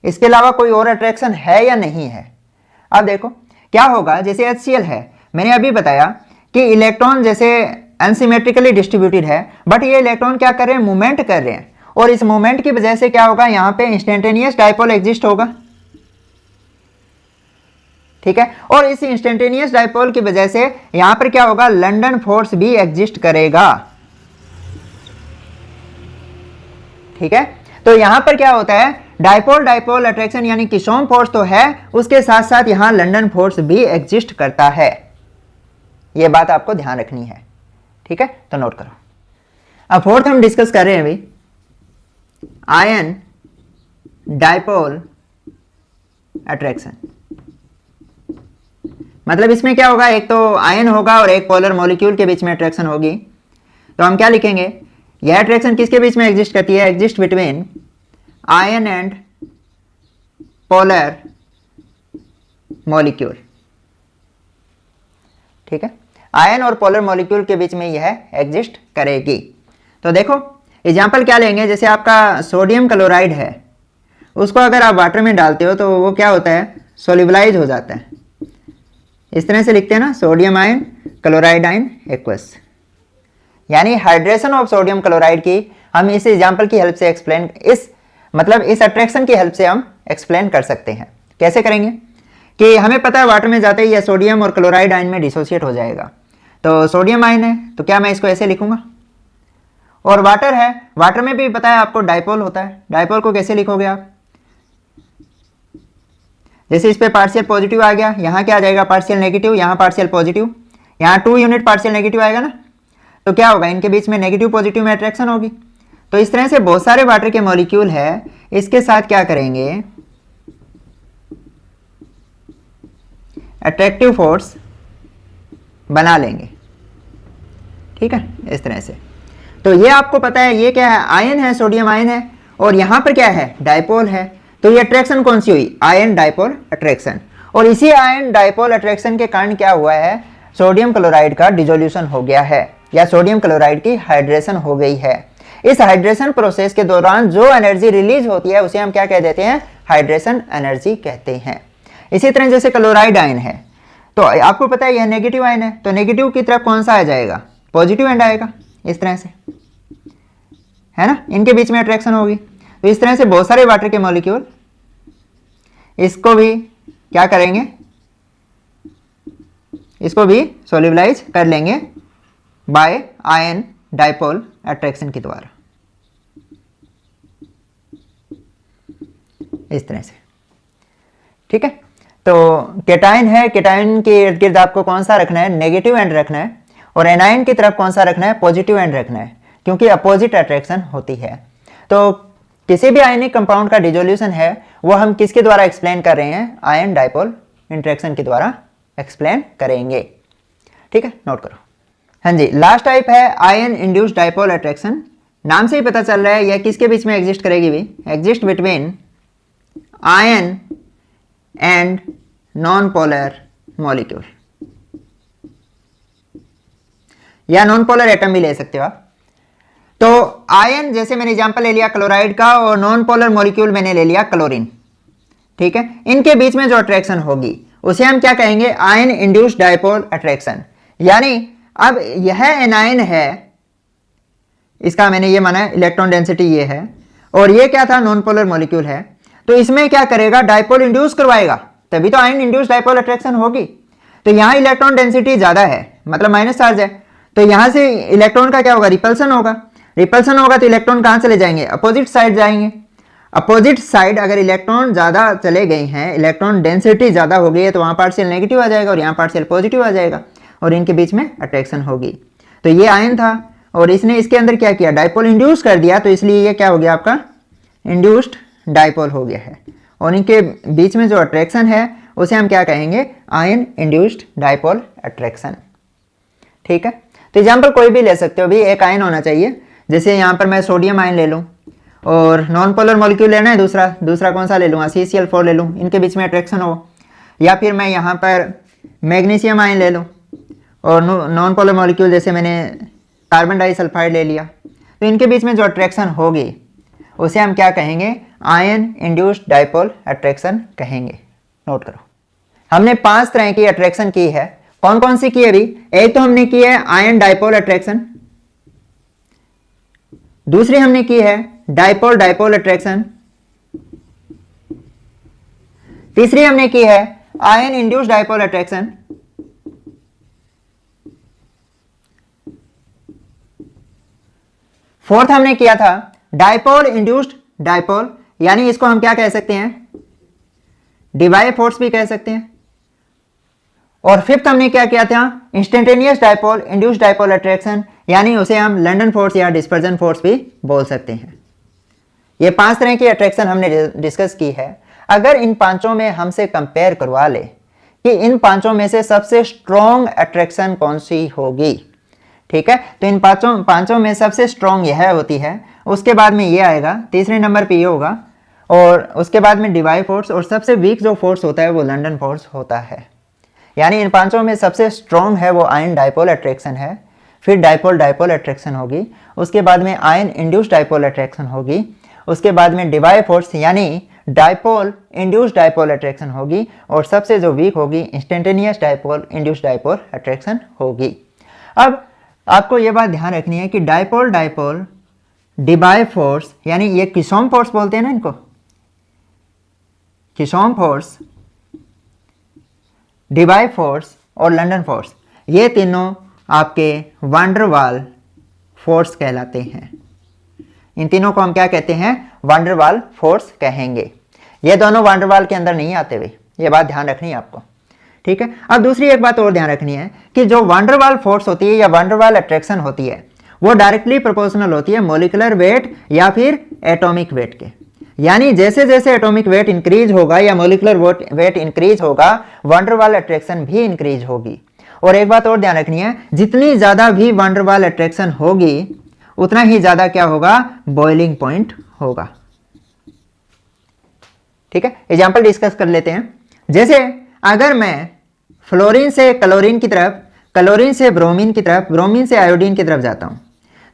इसके अलावा कोई और अट्रैक्शन है या नहीं है? अब देखो क्या होगा, जैसे HCl है, मैंने अभी बताया कि इलेक्ट्रॉन जैसे अनसिमेट्रिकली डिस्ट्रीब्यूटेड है, बट ये इलेक्ट्रॉन क्या कर रहे हैं, मूवमेंट कर रहे हैं, और इस मूवमेंट की वजह से क्या होगा, यहाँ पे इंस्टेंटेनियस डाइपोल एग्जिस्ट होगा। ठीक है, और इस इंस्टेंटेनियस डाइपोल की वजह से यहाँ पर क्या होगा, लंदन फोर्स भी एग्जिस्ट करेगा। ठीक है, तो यहां पर क्या होता है, डाइपोल डाइपोल अट्रैक्शन यानी किसॉम फोर्स तो है, उसके साथ साथ यहां लंदन फोर्स भी एग्जिस्ट करता है। यह बात आपको ध्यान रखनी है। ठीक है, तो नोट करो। अब फोर्थ हम डिस्कस कर रहे हैं अभी, आयन डाइपोल अट्रैक्शन। मतलब इसमें क्या होगा, एक तो आयन होगा और एक पोलर मॉलिक्यूल के बीच में अट्रैक्शन होगी। तो हम क्या लिखेंगे, यह अट्रैक्शन किसके बीच में एग्जिस्ट करती है, exist between ion and polar molecule. ठीक है, आयन और पोलर मॉलिक्यूल के बीच में यह एग्जिस्ट करेगी। तो देखो एग्जांपल क्या लेंगे, जैसे आपका सोडियम क्लोराइड है, उसको अगर आप वाटर में डालते हो तो वो क्या होता है, सोल्यूबलाइज हो जाता है। इस तरह से लिखते हैं ना, sodium ion chloride ion aqueous, यानी हाइड्रेशन ऑफ सोडियम क्लोराइड की हम इस एग्जांपल की हेल्प से एक्सप्लेन, इस मतलब इस अट्रैक्शन की हेल्प से हम एक्सप्लेन कर सकते हैं। कैसे करेंगे कि हमें पता है वाटर में जाते ही यह सोडियम और क्लोराइड आयन में डिसोशिएट हो जाएगा। तो सोडियम आयन है तो क्या मैं इसको ऐसे लिखूंगा, और वाटर है, वाटर में भी पता है आपको डाइपोल होता है। डाइपोल को कैसे लिखोगे आप, जैसे इस पे पार्शियल पॉजिटिव आ गया, यहाँ क्या आ जाएगा पार्शियल नेगेटिव, यहाँ पार्शियल पॉजिटिव, यहाँ 2 यूनिट पार्शियल नेगेटिव आएगा ना, तो क्या होगा इनके बीच में नेगेटिव पॉजिटिव में अट्रैक्शन होगी। तो इस तरह से बहुत सारे वाटर के मॉलिक्यूल है, इसके साथ क्या करेंगे अट्रैक्टिव फोर्स बना लेंगे, ठीक है, इस तरह से। तो ये आपको पता है ये क्या है, आयन है, सोडियम आयन है, और यहाँ पर क्या है डाइपोल है। तो ये अट्रैक्शन कौन सी हुई, आयन डाइपोल अट्रैक्शन। और इसी आयन डाइपोल अट्रैक्शन के कारण क्या हुआ है, सोडियम क्लोराइड का डिसोल्यूशन हो गया है, या सोडियम क्लोराइड की हाइड्रेशन हो गई है। इस हाइड्रेशन प्रोसेस के दौरान जो एनर्जी रिलीज होती है उसे हम क्या कह देते हैं, हाइड्रेशन एनर्जी कहते हैं। इसी तरह जैसे क्लोराइड आयन है, तो आपको पता है यह नेगेटिव आयन है, तो नेगेटिव की तरफ कौन सा आ जाएगा, पॉजिटिव एंड आएगा, इस तरह से, है ना, इनके बीच में अट्रैक्शन होगी। तो इस तरह से बहुत सारे वाटर के मॉलिक्यूल इसको भी क्या करेंगे, इसको भी सोल्यूबलाइज कर लेंगे बाय आयन डाइपोल अट्रैक्शन के द्वारा, इस तरह से, ठीक है। तो केटाइन है, केटाइन के इर्द गिर्द आपको कौन सा रखना है, नेगेटिव एंड रखना है, और एनायन की तरफ कौन सा रखना है, पॉजिटिव एंड रखना है, क्योंकि अपोजिट अट्रैक्शन होती है। तो किसी भी आयनिक कंपाउंड का डिसोल्यूशन है वो हम किसके द्वारा एक्सप्लेन कर रहे हैं, आयन डाइपोल इंटरेक्शन के द्वारा एक्सप्लेन करेंगे, ठीक है, नोट करो। हाँ जी, लास्ट टाइप है आयन इंड्यूस्ड डाइपोल अट्रैक्शन। नाम से ही पता चल रहा है यह किसके बीच में एग्जिस्ट करेगी भी, exist between ion and non polar molecule, या नॉन पोलर एटम भी ले सकते हो आप। तो आयन, जैसे मैंने एग्जांपल ले लिया क्लोराइड का, और नॉन पोलर मॉलिक्यूल मैंने ले लिया क्लोरीन, ठीक है, इनके बीच में जो अट्रैक्शन होगी उसे हम क्या कहेंगे, आयन इंड्यूस्ड डाइपोल अट्रैक्शन। यानी अब यह एनायन है, इसका मैंने ये माना इलेक्ट्रॉन डेंसिटी ये है, और ये क्या था, नॉन पोलर मॉलिक्यूल है, तो इसमें क्या करेगा, डाइपोल इंड्यूस करवाएगा, तभी तो आयन इंड्यूस्ड डाइपोल अट्रैक्शन होगी। तो यहाँ इलेक्ट्रॉन डेंसिटी ज्यादा है, मतलब माइनस चार्ज है, तो यहां से इलेक्ट्रॉन का क्या होगा, रिपल्सन होगा, रिपल्सन होगा तो इलेक्ट्रॉन कहां चले जाएंगे, अपोजिट साइड जाएंगे। अपोजिट साइड अगर इलेक्ट्रॉन ज्यादा चले गए हैं, इलेक्ट्रॉन डेंसिटी ज्यादा हो गई है, तो वहां पार्शियल नेगेटिव आ जाएगा और यहाँ पार्शियल पॉजिटिव आ जाएगा, और इनके बीच में अट्रैक्शन होगी। तो ये आयन था और इसने इसके अंदर क्या किया, डाइपोल इंड्यूस कर दिया, तो इसलिए ये क्या हो गया आपका, इंड्यूस्ड डाइपोल हो गया है, और इनके बीच में जो अट्रैक्शन है उसे हम क्या कहेंगे, आयन इंड्यूस्ड डाइपोल अट्रैक्शन, ठीक है। तो एग्जाम्पल कोई भी ले सकते हो भी, एक आयन होना चाहिए, जैसे यहाँ पर मैं सोडियम आयन ले लूँ, और नॉन पोलर मॉलिक्यूल लेना है दूसरा कौन सा ले लूँगा, CCl4 ले लूँ, इनके बीच में अट्रैक्शन हो। या फिर मैं यहाँ पर मैग्नीशियम आयन ले लूँ, और नॉन पोलर मॉलिक्यूल जैसे मैंने कार्बन डाइसल्फाइड ले लिया, तो इनके बीच में जो अट्रैक्शन होगी उसे हम क्या कहेंगे, आयन इंड्यूस्ड डाइपोल अट्रैक्शन कहेंगे। नोट करो, हमने 5 तरह की अट्रैक्शन की है, कौन कौन सी की है अभी, एक तो हमने की है आयन डाइपोल अट्रैक्शन, दूसरी हमने की है डाइपोल डाइपोल अट्रैक्शन, तीसरी हमने की है ion induced dipole attraction, fourth हमने किया था डाइपोल इंड्यूस्ड डाइपोल, यानी इसको हम क्या कह सकते हैं, डिवाई फोर्स भी कह सकते हैं। और फिफ्थ हमने क्या किया था, instantaneous dipole induced dipole attraction, यानी उसे हम लंडन फोर्स या डिस्पर्जन फोर्स भी बोल सकते हैं। ये 5 तरह की अट्रैक्शन हमने डिस्कस की है। अगर इन पांचों में हमसे कंपेयर करवा ले कि इन पांचों में से सबसे स्ट्रॉन्ग अट्रैक्शन कौन सी होगी, ठीक है, तो इन पांचों में सबसे स्ट्रॉन्ग यह होती है, उसके बाद में ये आएगा, तीसरे नंबर पे ये होगा, और उसके बाद में डिवाई फोर्स, और सबसे वीक जो फोर्स होता है वो लंडन फोर्स होता है। यानी इन पांचों में सबसे स्ट्रॉन्ग है वो आयन डाइपोल अट्रैक्शन है, फिर डाइपोल डाइपोल अट्रैक्शन होगी, उसके बाद में आयन इंड्यूस्ड डाइपोल अट्रैक्शन होगी, उसके बाद में डिवाई फोर्स यानी डाइपोल इंड्यूस्ड डाइपोल अट्रैक्शन होगी, और सबसे जो वीक होगी instantaneous dipole induced dipole attraction होगी। अब आपको ये बात ध्यान रखनी है कि डाइपोल डाइपोल डिबाई फोर्स, यानी ये किसॉम फोर्स बोलते हैं ना इनको, किसॉम फोर्स, डिबाई फोर्स और लंदन फोर्स, ये तीनों आपके वान डर वाल फोर्स कहलाते हैं। इन तीनों को हम क्या कहते हैं? वान डर वाल फोर्स कहेंगे। ये दोनों वान डर वाल के अंदर नहीं आते हुए, ये बात ध्यान रखनी है आपको, ठीक है। अब दूसरी एक बात और ध्यान रखनी है कि जो वान डर वाल फोर्स होती है या वान डर वाल अट्रैक्शन होती है, वो डायरेक्टली प्रोपोर्शनल होती है मॉलिक्यूलर वेट या फिर एटॉमिक वेट के। यानी जैसे जैसे एटॉमिक वेट इंक्रीज होगा या मॉलिक्यूलर वेट इंक्रीज होगा, वान डर वाल अट्रैक्शन भी इंक्रीज होगी। और एक बात और ध्यान रखनी है, जितनी ज्यादा भी वान डर वाल अट्रैक्शन होगी उतना ही ज्यादा क्या होगा? बॉइलिंग पॉइंट होगा, ठीक है। एग्जाम्पल डिस्कस कर लेते हैं। जैसे अगर मैं फ्लोरीन से क्लोरीन की तरफ, क्लोरीन से ब्रोमीन की तरफ, ब्रोमीन से आयोडीन की तरफ जाता हूं,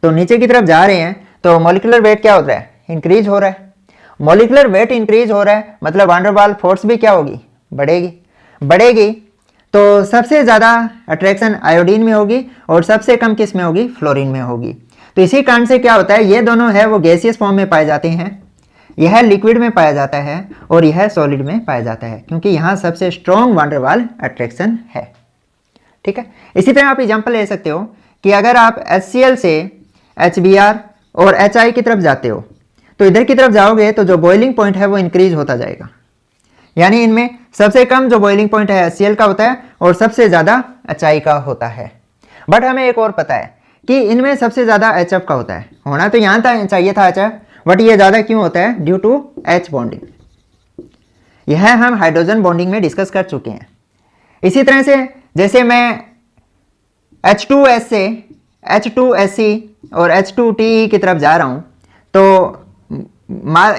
तो नीचे की तरफ जा रहे हैं तो मॉलिक्यूलर वेट क्या होता है? इंक्रीज हो रहा है। मॉलिक्यूलर वेट इंक्रीज हो रहा है मतलब वान डर वाल फोर्स भी क्या होगी? बढ़ेगी। बढ़ेगी तो सबसे ज़्यादा अट्रैक्शन आयोडीन में होगी और सबसे कम किस में होगी? फ्लोरीन में होगी। तो इसी कारण से क्या होता है, ये दोनों है वो गैसियस फॉर्म में पाए जाते हैं, यह लिक्विड में पाया जाता है और यह सॉलिड में पाया जाता है, क्योंकि यहाँ सबसे स्ट्रॉन्ग वान डर वाल अट्रैक्शन है, ठीक है। इसी तरह आप एग्जांपल ले सकते हो कि अगर आप HCl से HBr और HI की तरफ जाते हो, तो इधर की तरफ जाओगे तो जो बॉइलिंग पॉइंट है वो इंक्रीज होता जाएगा। यानी इनमें सबसे कम जो बॉइलिंग पॉइंट है HCl का होता है और सबसे ज़्यादा HI का होता है। बट हमें एक और पता है कि इनमें सबसे ज़्यादा HF का होता है। होना तो यहाँ था, चाहिए था HF, बट ये ज़्यादा क्यों होता है? Due to H bonding. यह हम हाइड्रोजन बॉन्डिंग में डिस्कस कर चुके हैं। इसी तरह से जैसे मैं H2S से H2SC और H2TE की तरफ जा रहा हूँ, तो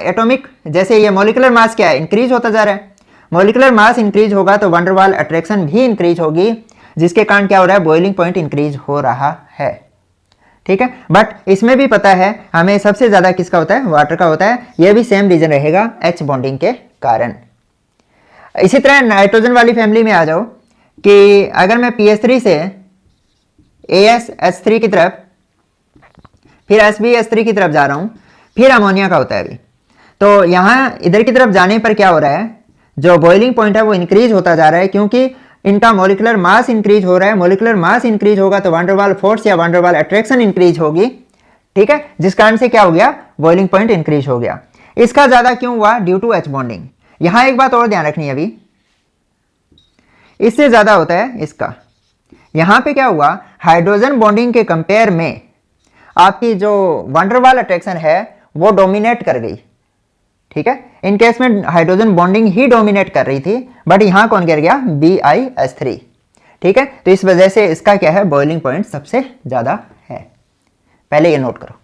एटॉमिक, जैसे ये मॉलिक्यूलर मास क्या है? इंक्रीज होता जा रहा है। मॉलिक्यूलर मास इंक्रीज होगा तो वान डर वाल अट्रैक्शन भी इंक्रीज होगी, जिसके कारण क्या हो रहा है? बॉइलिंग पॉइंट इंक्रीज हो रहा है, ठीक है। बट इसमें भी पता है हमें सबसे ज्यादा किसका होता है? वाटर का होता है। यह भी सेम रीजन रहेगा H बॉन्डिंग के कारण। इसी तरह नाइट्रोजन वाली फैमिली में आ जाओ कि अगर मैं PH3 से ASH3 की तरफ, फिर SbH3 की तरफ जा रहा हूं, फिर अमोनिया का होता है अभी, तो यहाँ इधर की तरफ जाने पर क्या हो रहा है? जो बॉइलिंग पॉइंट है वो इंक्रीज होता जा रहा है, क्योंकि इनका मॉलिक्यूलर मास इंक्रीज हो रहा है। मॉलिक्यूलर मास इंक्रीज होगा तो वान डर वाल फोर्स या वान डर वाल अट्रैक्शन इंक्रीज होगी, ठीक है, जिस कारण से क्या हो गया? बॉइलिंग पॉइंट इंक्रीज हो गया। इसका ज्यादा क्यों हुआ? Due to H bonding. यहां एक बात और ध्यान रखनी है, अभी इससे ज्यादा होता है इसका। यहां पे क्या हुआ? हाइड्रोजन बॉन्डिंग के कंपेयर में आपकी जो वान डर वाल अट्रैक्शन है वो डोमिनेट कर गई, ठीक है। इन केस में हाइड्रोजन बॉन्डिंग ही डोमिनेट कर रही थी, बट यहां कौन गिर गया? BiH3, ठीक है। तो इस वजह से इसका क्या है? बॉइलिंग पॉइंट सबसे ज्यादा है। पहले ये नोट करो।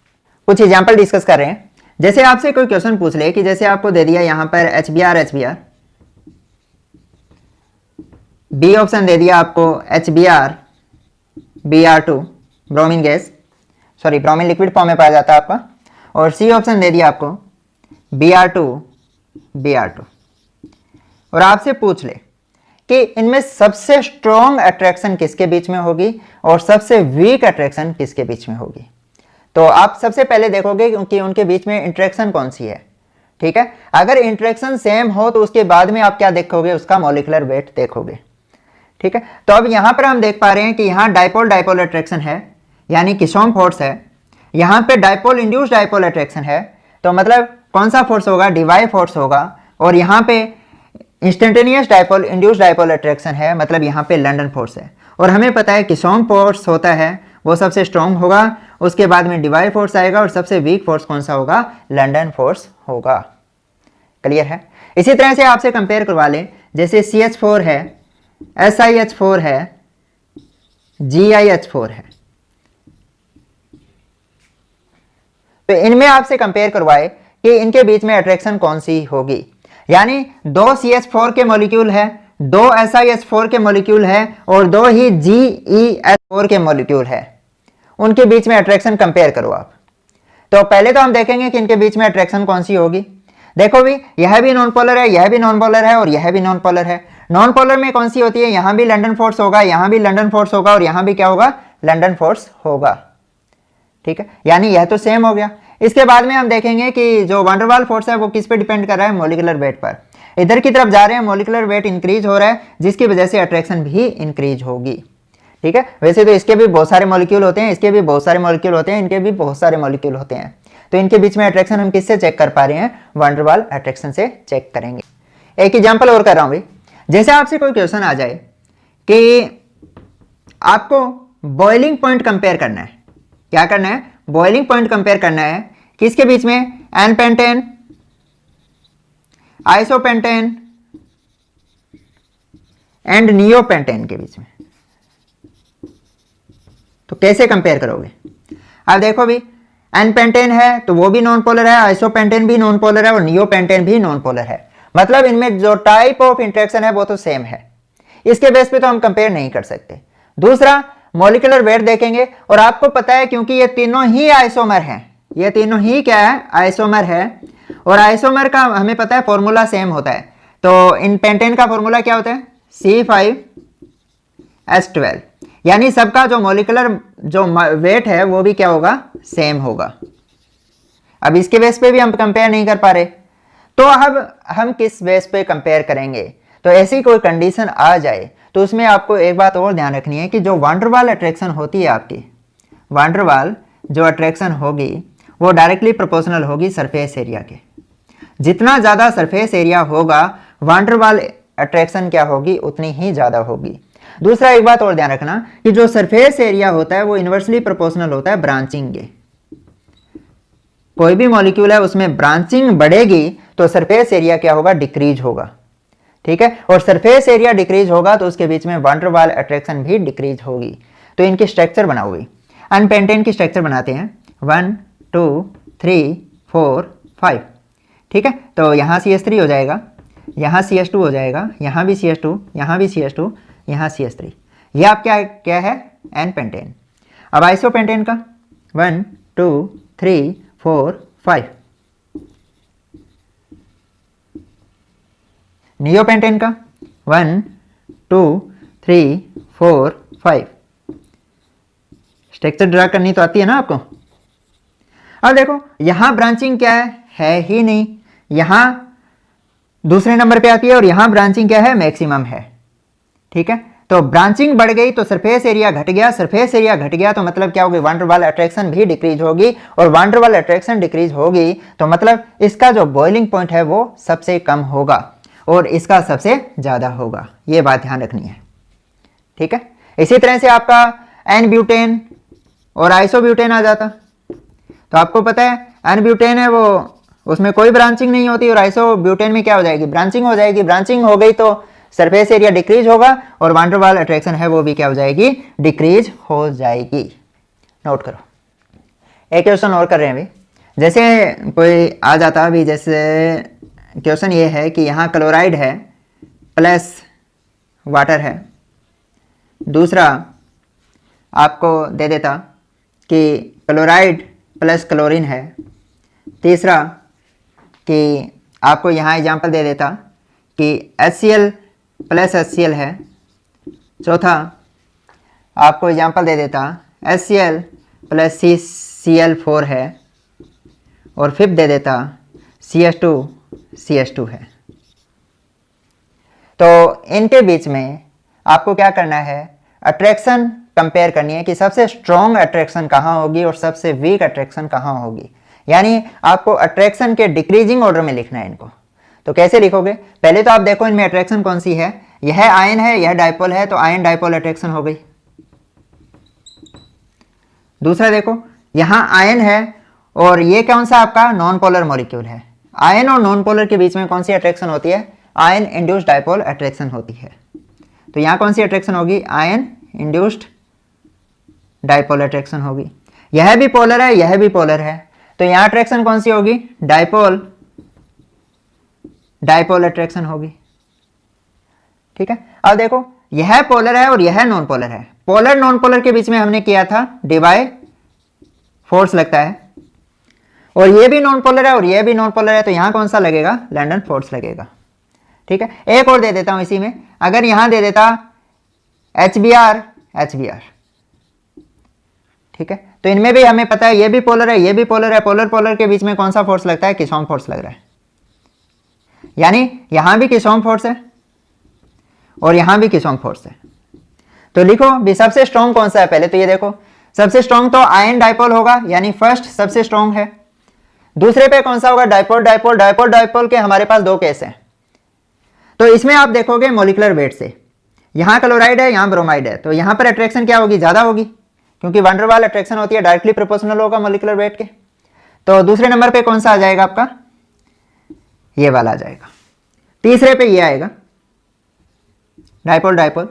कुछ एग्जांपल डिस्कस कर रहे हैं। जैसे आपसे कोई क्वेश्चन पूछ ले कि जैसे आपको दे दिया यहां पर HBr, बी ऑप्शन दे दिया आपको HBr, Br2 bromine gas, sorry bromine liquid form में पाया जाता है आपका, और सी ऑप्शन दे दिया आपको Br2 और आपसे पूछ ले कि इनमें सबसे स्ट्रॉन्ग अट्रैक्शन किसके बीच में होगी और सबसे वीक अट्रैक्शन किसके बीच में होगी। तो आप सबसे पहले देखोगे कि उनके बीच में इंट्रैक्शन कौन सी है, ठीक है। अगर इंट्रैक्शन सेम हो तो उसके बाद में आप क्या देखोगे? उसका मॉलिक्यूलर वेट देखोगे, ठीक है। तो अब यहां पर हम देख पा रहे हैं कि यहां डाइपोल डाइपोल अट्रैक्शन है, यानी किसॉम फोर्स है। यहां पे डाइपोल इंड्यूस डाइपोल अट्रैक्शन है, तो मतलब कौन सा फोर्स होगा? डिवाई फोर्स होगा। और यहां पे instantaneous dipole induce dipole attraction है, मतलब यहां पे लंदन फोर्स है। और हमें पता है किसॉम फोर्स होता है वो सबसे स्ट्रॉन्ग होगा, उसके बाद में डिवाई फोर्स आएगा और सबसे वीक फोर्स कौन सा होगा? लंदन फोर्स होगा। क्लियर है। इसी तरह से आपसे कंपेयर करवा लें, जैसे CH4 है, SiH4 है, GiH4 है, तो इनमें आपसे कंपेयर करवाए कि इनके बीच में अट्रैक्शन कौन सी होगी। यानी दो CH4 के मॉलिक्यूल है, दो SiH4 के मॉलिक्यूल है और दो ही GeH4 के मॉलिक्यूल है, उनके बीच में अट्रैक्शन कंपेयर करो आप। तो पहले तो हम देखेंगे कि इनके बीच में अट्रैक्शन कौन सी होगी। देखो भी, यह भी नॉन पोलर है, यह भी नॉन पोलर है और यह भी नॉन पोलर है। नॉन पोलर में कौन सी होती है? यहां भी लंदन फोर्स होगा, यहां भी लंदन फोर्स होगा और यहां भी क्या होगा? लंदन फोर्स होगा, ठीक है। यानी यह तो सेम हो गया। इसके बाद में हम देखेंगे कि जो वैन डर वाल फोर्स है वो किस पे डिपेंड कर रहा है, मॉलिक्यूलर वेट पर। इधर की तरफ जा रहे हैं, मॉलिक्यूलर वेट इंक्रीज हो रहा है, जिसकी वजह से अट्रैक्शन भी इंक्रीज होगी। ठीक है, वैसे तो इसके भी बहुत सारे मॉलिक्यूल होते हैं, इसके भी बहुत सारे मॉलिक्यूल होते हैं, इनके भी बहुत सारे मॉलिक्यूल होते हैं, तो इनके बीच में अट्रैक्शन हम किससे चेक कर पा रहे हैं, वैन डर वाल अट्रैक्शन से चेक करेंगे। एक एग्जांपल और कर रहा हूं भाई, जैसे आपसे कोई क्वेश्चन आ जाए कि आपको बॉइलिंग पॉइंट कंपेयर करना है, क्या करना है, बॉइलिंग पॉइंट कंपेयर करना है, किसके बीच में, n pentane, isopentane and neopentane के बीच में। तो कैसे कंपेयर करोगे, अब देखो भी, एन पेंटेन है तो वो भी नॉन पोलर है, आइसोपेंटेन भी नॉन पोलर है और नियोपेंटेन भी नॉन पोलर है, मतलब इनमें जो टाइप ऑफ इंटरेक्शन है वो तो सेम है, इसके बेस पे तो हम कंपेयर नहीं कर सकते। दूसरा, मॉलिक्यूलर वेट देखेंगे और आपको पता है क्योंकि ये तीनों ही आइसोमर हैं, ये तीनों ही क्या है, आइसोमर है, और आइसोमर का हमें पता है फॉर्मूला सेम होता है, तो इन पेंटेन का फॉर्मूला क्या होता है, C5H12, यानी सबका जो मॉलिक्यूलर जो वेट है वो भी क्या होगा, सेम होगा। अब इसके बेस पे भी हम कंपेयर नहीं कर पा रहे, तो अब हम किस बेस पे कंपेयर करेंगे, तो ऐसी कोई कंडीशन आ जाए तो उसमें आपको एक बात और ध्यान रखनी है कि जो वैन डर वाल अट्रैक्शन होती है आपकी, वैन डर वाल जो अट्रैक्शन होगी वो डायरेक्टली प्रोपोर्शनल होगी सरफेस एरिया के, जितना ज़्यादा सरफेस एरिया होगा वैन डर वाल अट्रैक्शन क्या होगी, उतनी ही ज़्यादा होगी। दूसरा एक बात और ध्यान रखना कि जो सरफेस एरिया होता है वो इन्वर्सली प्रोपोर्शनल होता है ब्रांचिंग के, कोई भी मॉलिक्यूल है उसमें ब्रांचिंग बढ़ेगी तो सरफेस एरिया क्या होगा, डिक्रीज होगा। ठीक है, और सरफेस एरिया डिक्रीज होगा तो उसके बीच में वैन डर वाल अट्रैक्शन भी डिक्रीज होगी। तो इनकी स्ट्रक्चर बनाओगे, अनपेंटेन की स्ट्रक्चर बनाते हैं, 1 2 3 4 5। ठीक है, तो यहाँ CH3 हो जाएगा, यहाँ CH2 हो जाएगा, यहाँ भी CH2, यहाँ भी CH2, यहाँ CH3, ये आप क्या है, एन पेंटेन। अब आइसोपेंटेन का 1 2 3 4 5, नियोपेंटेन का 1 2 3 4 5। स्ट्रक्चर ड्रा करनी तो आती है ना आपको। अब देखो यहां ब्रांचिंग क्या है ही नहीं, यहां दूसरे नंबर पे आती है और यहां ब्रांचिंग क्या है, मैक्सिमम है। ठीक है, तो ब्रांचिंग बढ़ गई तो सरफेस एरिया घट गया, सरफेस एरिया घट गया तो मतलब क्या होगी, वैन डर वाल अट्रैक्शन भी डिक्रीज होगी, और वैन डर वाल अट्रैक्शन डिक्रीज होगी तो मतलब इसका जो बॉइलिंग पॉइंट है वो सबसे कम होगा और इसका सबसे ज़्यादा होगा, ये बात ध्यान रखनी है। ठीक है, इसी तरह से आपका एन ब्यूटेन और आइसोब्यूटेन आ जाता, तो आपको पता है एन ब्यूटेन है वो, उसमें कोई ब्रांचिंग नहीं होती, और आइसोब्यूटेन में क्या हो जाएगी, ब्रांचिंग हो जाएगी। ब्रांचिंग हो गई तो सरफेस एरिया डिक्रीज होगा और वैन डर वाल अट्रैक्शन है वो भी क्या हो जाएगी, डिक्रीज हो जाएगी। नोट करो, एक क्वेश्चन और कर रहे हैं अभी, जैसे कोई आ जाता अभी, जैसे क्वेश्चन ये है कि यहाँ क्लोराइड है प्लस वाटर है, दूसरा आपको दे देता कि क्लोराइड प्लस क्लोरीन है, तीसरा कि आपको यहाँ एग्जांपल दे देता कि HCl प्लस HCl है, चौथा आपको एग्जांपल दे देता HCl प्लस CCl4 है, और फिफ्थ दे देता CH2 है। तो इनके बीच में आपको क्या करना है, अट्रैक्शन कंपेयर करनी है कि सबसे स्ट्रॉन्ग अट्रैक्शन कहाँ होगी और सबसे वीक अट्रैक्शन कहाँ होगी, यानी आपको अट्रैक्शन के डिक्रीजिंग ऑर्डर में लिखना है इनको। तो कैसे लिखोगे, पहले तो आप देखो इनमें अट्रैक्शन कौन सी है, यह आयन है, यह डाइपोल है, तो आयन डाइपोल अट्रैक्शन हो गई। दूसरा देखो यहाँ आयन है और ये कौन सा आपका नॉन पोलर मॉलिक्यूल है, आयन और नॉन पोलर के बीच में कौन सी अट्रैक्शन होती है, आयन इंड्यूस्ड डाइपोल अट्रैक्शन होती है। तो यहाँ कौन सी अट्रैक्शन होगी, आयन इंड्यूस्ड डाइपोल अट्रैक्शन होगी। यह भी पोलर है, यह भी पोलर है, तो यहाँ अट्रैक्शन कौन सी होगी, डाइपोल अट्रैक्शन होगी। ठीक है, अब देखो यह पोलर है और यह नॉन पोलर है, पोलर नॉन पोलर के बीच में हमने किया था डिवाई फोर्स लगता है, और ये भी नॉन पोलर है और ये भी नॉन पोलर है, तो यहां कौन सा लगेगा, लैंडन फोर्स लगेगा। ठीक है, एक और दे देता हूं इसी में, अगर यहां दे देता HBr, ठीक है, तो इनमें भी हमें पता है ये भी पोलर है, ये भी पोलर है, पोलर पोलर के बीच में कौन सा फोर्स लगता है? किसॉम फोर्स लग रहा है। यानी यहां भी किसॉम फोर्स है और यहां भी किसॉम फोर्स है। तो लिखो भी सबसे स्ट्रॉन्ग कौन सा है। पहले तो ये देखो, सबसे स्ट्रॉन्ग तो आयन डाइपोल होगा, यानी फर्स्ट सबसे स्ट्रॉन्ग है। दूसरे पे कौन सा होगा? Dipole dipole. डाइपोल डाइपोल के हमारे पास दो केस हैं। तो इसमें आप देखोगे मॉलिक्यूलर वेट से, यहां क्लोराइड है, यहां ब्रोमाइड है, तो यहां पर अट्रैक्शन क्या होगी? ज्यादा होगी, क्योंकि वैन डर वाल अट्रैक्शन होती है, डायरेक्टली प्रोपोर्शनल होगा मॉलिक्यूलर वेट के। तो दूसरे नंबर पे कौन सा आ जाएगा आपका? ये वाला आ जाएगा। तीसरे पे ये आएगा डाइपोल डाइपोल।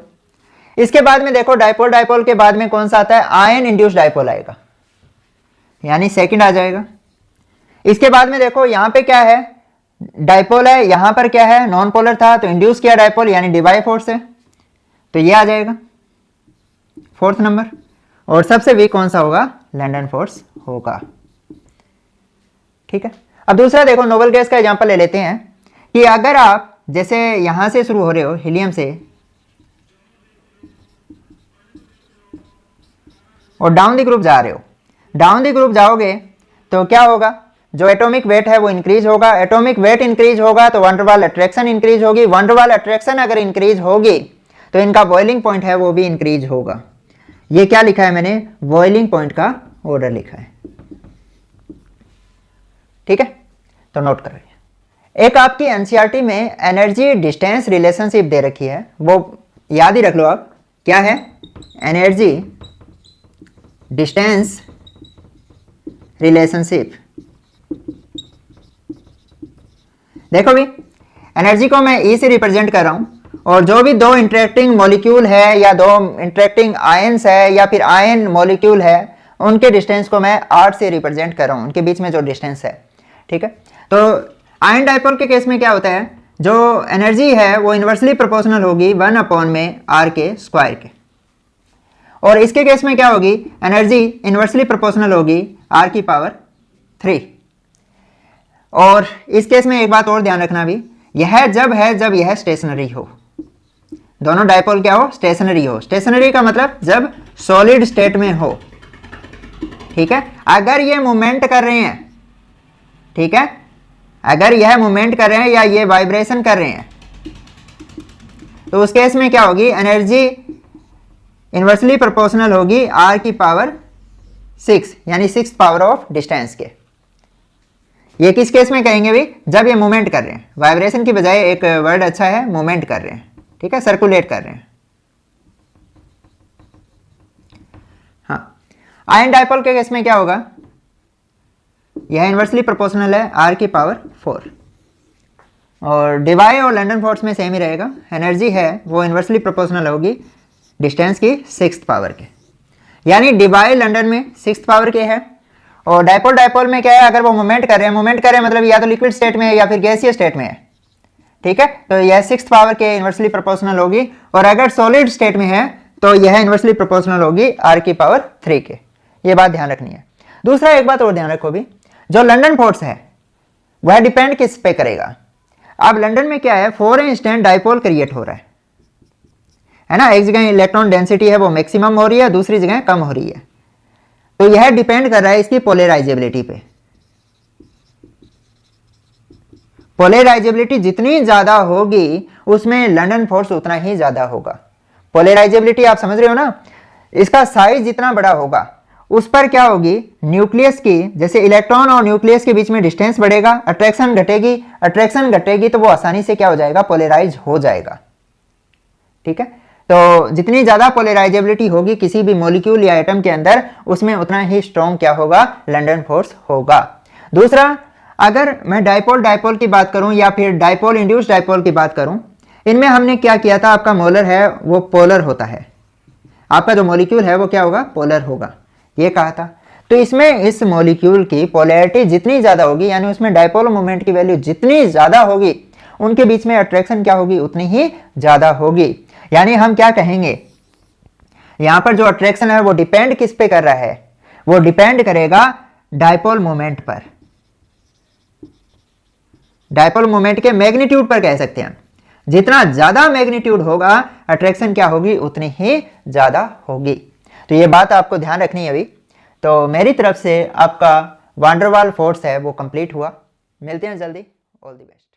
इसके बाद में देखो डाइपोल डाइपोल के बाद में कौन सा आता है? आयन इंड्यूस्ड डाइपोल आएगा, यानी सेकंड आ जाएगा। इसके बाद में देखो यहां पे क्या है? डाइपोल है, यहां पर क्या है? नॉन पोलर था तो इंड्यूस किया डाइपोल, यानी डिवाई फोर्स है, तो ये आ जाएगा फोर्थ नंबर। और सबसे वीक कौन सा होगा? लंडन फोर्स होगा। ठीक है। अब दूसरा देखो, नोबल गैस का एग्जांपल ले लेते हैं कि अगर आप जैसे यहां से शुरू हो रहे हो हीलियम से और डाउन द ग्रुप जा रहे हो, डाउन द ग्रुप जाओगे तो क्या होगा? जो एटॉमिक वेट है वो इंक्रीज होगा। एटॉमिक वेट इंक्रीज होगा तो वैन डर वाल अट्रैक्शन इंक्रीज होगी। वैन डर वाल अट्रैक्शन अगर इंक्रीज होगी तो इनका बॉइलिंग पॉइंट है वो भी इंक्रीज होगा। ये क्या लिखा है मैंने? बॉइलिंग पॉइंट का ऑर्डर लिखा है। ठीक है, तो नोट करो। एक आपकी एनसीईआरटी में एनर्जी डिस्टेंस रिलेशनशिप दे रखी है, वो याद ही रख लो आप। क्या है? Energy distance relationship. देखो भी, एनर्जी को मैं ई से रिप्रेजेंट कर रहा हूं, और जो भी दो इंटरेक्टिंग मॉलिक्यूल है या दो इंटरेक्टिंग आयंस है या फिर आयन मॉलिक्यूल है, उनके डिस्टेंस को मैं आर से रिप्रेजेंट कर रहा हूं, उनके बीच में जो डिस्टेंस है। ठीक है, तो आयन डाइपोल के केस में क्या होता है? जो एनर्जी है वो इन्वर्सली प्रोपोर्शनल होगी 1 में आर के स्क्वायर के, और इसके केस में क्या होगी? एनर्जी इन्वर्सली प्रोपोर्शनल होगी आर की पावर 3। और इस केस में एक बात और ध्यान रखना भी, यह जब है जब यह स्टेशनरी हो। दोनों डाइपोल क्या हो? स्टेशनरी हो। स्टेशनरी का मतलब जब सॉलिड स्टेट में हो। ठीक है, अगर ये मूवमेंट कर रहे हैं, ठीक है, अगर यह मूवमेंट कर रहे हैं या ये वाइब्रेशन कर रहे हैं, तो उस केस में क्या होगी? एनर्जी इन्वर्सली प्रोपोर्शनल होगी आर की पावर 6, यानी 6 पावर ऑफ डिस्टेंस के। ये किस केस में कहेंगे भी? जब ये मूवमेंट कर रहे हैं। वाइब्रेशन की बजाय एक वर्ड अच्छा है, मूवमेंट कर रहे हैं। ठीक है, सर्कुलेट कर रहे हैं। हाँ, आयन डाइपोल के केस में क्या होगा? यह इन्वर्सली प्रोपोर्शनल है आर की पावर 4, और डिवाई और लंडन फोर्स में सेम ही रहेगा। एनर्जी है वो इन्वर्सली प्रोपोर्शनल होगी डिस्टेंस की 6th पावर के, यानी डिवाई लंडन में 6th पावर के है, और डाइपोल डाइपोल में क्या है? अगर वो मूवमेंट कर रहे हैं, मूवमेंट कर रहे हैं मतलब या तो लिक्विड स्टेट में है या फिर गैसीय स्टेट में है। ठीक है, तो यह 6th पावर के इन्वर्सली प्रोपोर्शनल होगी, और अगर सॉलिड स्टेट में है तो यह इन्वर्सली प्रोपोर्शनल होगी आर की पावर 3 के। ये बात ध्यान रखनी है। दूसरा एक बात और ध्यान रखो भी, जो लंडन फोर्स है वह डिपेंड किस पे करेगा? अब लंदन में क्या है, 4 इंस्टेंट डाइपोल क्रिएट हो रहा है ना। एक जगह इलेक्ट्रॉन डेंसिटी है वो मैक्सिमम हो रही है, दूसरी जगह कम हो रही है, तो यह डिपेंड कर रहा है इसकी पोलराइजेबिलिटी पे। पोलराइजेबिलिटी जितनी ज्यादा होगी उसमें लंदन फोर्स उतना ही ज्यादा होगा। पोलराइजेबिलिटी आप समझ रहे हो ना, इसका साइज जितना बड़ा होगा उस पर क्या होगी, न्यूक्लियस की, जैसे इलेक्ट्रॉन और न्यूक्लियस के बीच में डिस्टेंस बढ़ेगा, अट्रैक्शन घटेगी, अट्रैक्शन घटेगी तो वो आसानी से क्या हो जाएगा, पोलराइज हो जाएगा। ठीक है, तो जितनी ज्यादा पोलराइजेबिलिटी होगी किसी भी मॉलिक्यूल या एटम के अंदर, उसमें उतना ही स्ट्रॉन्ग क्या होगा, लंदन फोर्स होगा। दूसरा, अगर मैं डाइपोल डाइपोल की बात करूं या फिर डाइपोल इंड्यूस्ड डाइपोल की बात करूं, इनमें हमने क्या किया था, आपका मोलर है वो पोलर होता है, आपका जो मॉलिक्यूल है वो क्या होगा, पोलर होगा, ये कहा था। तो इसमें इस मॉलिक्यूल की पोलैरिटी जितनी ज्यादा होगी, यानी उसमें डाइपोल मोमेंट की वैल्यू जितनी ज्यादा होगी, उनके बीच में अट्रैक्शन क्या होगी, उतनी ही ज्यादा होगी। यानी हम क्या कहेंगे, यहां पर जो अट्रैक्शन है वो डिपेंड किस पे कर रहा है, वो डिपेंड करेगा डाइपोल मोमेंट पर, डाइपोल मोमेंट के मैग्नीट्यूड पर कह सकते हैं। जितना ज्यादा मैग्नीट्यूड होगा अट्रैक्शन क्या होगी, उतनी ही ज्यादा होगी। तो ये बात आपको ध्यान रखनी है अभी। तो मेरी तरफ से आपका वांडरवाल फोर्स है वो कंप्लीट हुआ। मिलते हैं जल्दी। All the best.